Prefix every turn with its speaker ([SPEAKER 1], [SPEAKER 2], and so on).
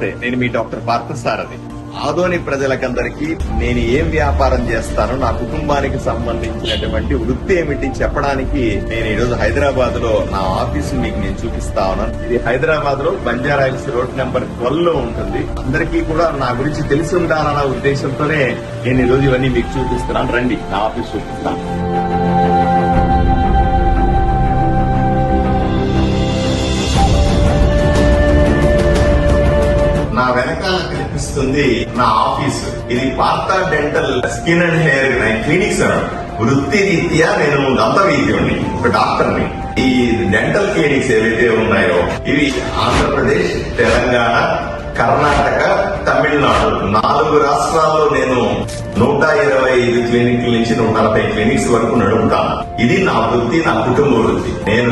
[SPEAKER 1] నమస్తే, నేను మీ డాక్టర్ పార్థసారథి. ఆదోని ప్రజలకందరికీ నేను ఏం వ్యాపారం చేస్తానో, నా కుటుంబానికి సంబంధించినటువంటి వృత్తి ఏమిటి చెప్పడానికి నేను ఈరోజు హైదరాబాద్ లో నా ఆఫీసు మీకు నేను చూపిస్తా ఉన్నాను. ఇది హైదరాబాద్ లో బంజారా హిల్స్ రోడ్ నెంబర్ 12 లో ఉంటుంది. అందరికీ కూడా నా గురించి తెలిసి ఉండాలన్న ఉద్దేశంతోనే నేను ఈరోజు ఇవన్నీ మీకు చూపిస్తున్నాను. రండి, నా ఆఫీస్ చూపిస్తాను. నా వెనకాల కనిపిస్తుంది నా ఆఫీసు. ఇది Partha dental skin and hair clinics. వృత్తి రీత్యా నేను దంత వైద్యుడిని, ఒక డాక్టర్ని. ఈ డెంటల్ క్లినిక్స్ ఏవైతే ఉన్నాయో ఇవి ఆంధ్రప్రదేశ్, తెలంగాణ, కర్ణాటక, తమిళనాడు 4 రాష్ట్రాల్లో నేను 125 క్లినిక్ల నుంచి 140 క్లినిక్స్ వరకు నడుపుతాను. ఇది నా వృత్తి, నా కుటుంబ వృత్తి. నేను